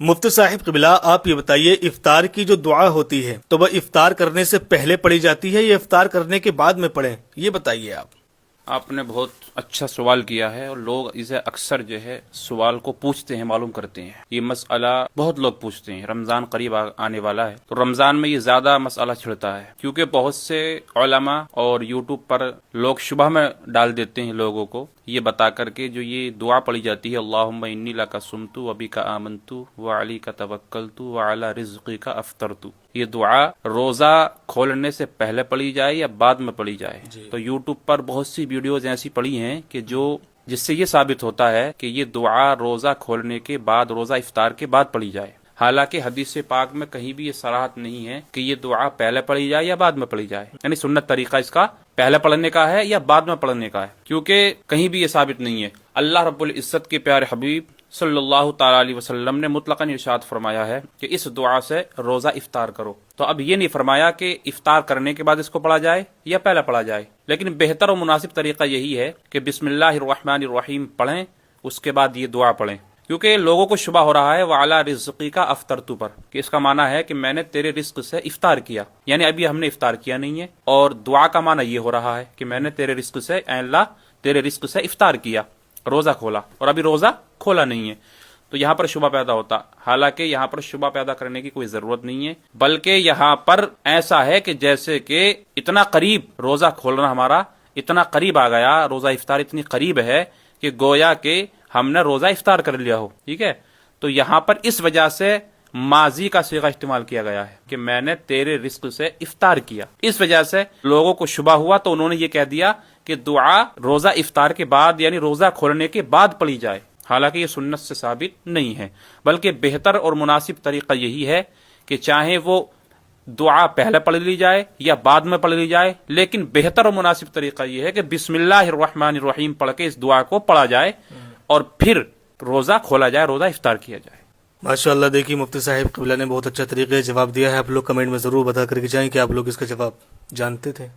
مفتی صاحب قبلہ، آپ یہ بتائیے افطار کی جو دعا ہوتی ہے تو وہ افطار کرنے سے پہلے پڑھی جاتی ہے یا افطار کرنے کے بعد میں پڑھیں؟ یہ بتائیے آپ نے بہت اچھا سوال کیا ہے، اور لوگ اسے اکثر جو ہے سوال کو پوچھتے ہیں، معلوم کرتے ہیں۔ یہ مسئلہ بہت لوگ پوچھتے ہیں، رمضان قریب آنے والا ہے تو رمضان میں یہ زیادہ مسئلہ چھڑتا ہے، کیونکہ بہت سے علماء اور یوٹیوب پر لوگ شبہ میں ڈال دیتے ہیں لوگوں کو یہ بتا کر کے جو یہ دعا پڑھی جاتی ہے، اللہم انی لک صمت وبک آمنت وعلیک توکلت وعلی رزقک افطرت، یہ دعا روزہ کھولنے سے پہلے پڑھی جائے یا بعد میں پڑھی جائے؟ تو یوٹیوب پر بہت سی ویڈیوز ایسی پڑی ہیں کہ جس سے یہ ثابت ہوتا ہے کہ یہ دعا روزہ کھولنے کے بعد، روزہ افطار کے بعد پڑھی جائے، حالانکہ حدیث پاک میں کہیں بھی یہ صراحت نہیں ہے کہ یہ دعا پہلے پڑھی جائے یا بعد میں پڑھی جائے، یعنی سنت طریقہ اس کا پہلے پڑھنے کا ہے یا بعد میں پڑھنے کا ہے، کیونکہ کہیں بھی یہ ثابت نہیں ہے۔ اللہ رب العزت کے پیارے حبیب صلی اللہ تعالی علیہ وسلم نے مطلقاً ارشاد فرمایا ہے کہ اس دعا سے روزہ افطار کرو، تو اب یہ نہیں فرمایا کہ افطار کرنے کے بعد اس کو پڑھا جائے یا پہلے پڑھا جائے، لیکن بہتر و مناسب طریقہ یہی ہے کہ بسم اللہ الرحمن الرحیم پڑھیں، اس کے بعد یہ دعا پڑھیں، کیونکہ لوگوں کو شبہ ہو رہا ہے وعلی رزقک افطرت پر، کہ اس کا معنی ہے کہ میں نے تیرے رزق سے افطار کیا، یعنی ابھی ہم نے افطار کیا نہیں ہے، اور دعا کا معنی یہ ہو رہا ہے کہ میں نے تیرے رزق سے، اے اللہ تیرے رزق سے افطار کیا، روزہ کھولا، اور ابھی روزہ کھولا نہیں ہے، تو یہاں پر شبہ پیدا ہوتا، حالانکہ یہاں پر شبہ پیدا کرنے کی کوئی ضرورت نہیں ہے، بلکہ یہاں پر ایسا ہے کہ جیسے کہ اتنا قریب روزہ کھولنا ہمارا اتنا قریب آ گیا، روزہ افطار اتنی قریب ہے کہ گویا کہ ہم نے روزہ افطار کر لیا ہو، ٹھیک ہے؟ تو یہاں پر اس وجہ سے ماضی کا صیغہ استعمال کیا گیا ہے کہ میں نے تیرے رزق سے افطار کیا، اس وجہ سے لوگوں کو شبہ ہوا تو انہوں نے یہ کہہ دیا کہ دعا روزہ افطار کے بعد یعنی روزہ کھولنے کے بعد پڑھی جائے، حالانکہ یہ سنت سے ثابت نہیں ہے، بلکہ بہتر اور مناسب طریقہ یہی ہے کہ چاہے وہ دعا پہلے پڑھ لی جائے یا بعد میں پڑھ لی جائے، لیکن بہتر اور مناسب طریقہ یہ ہے کہ بسم اللہ الرحمن الرحیم پڑھ کے اس دعا کو پڑھا جائے اور پھر روزہ کھولا جائے، روزہ افطار کیا جائے۔ ماشاء اللہ، دیکھیے مفتی صاحب قبلہ نے بہت اچھا طریقے سے جواب دیا ہے، آپ لوگ کمنٹ میں ضرور بتا کر کے جائیں کہ آپ لوگ اس کا جواب جانتے تھے۔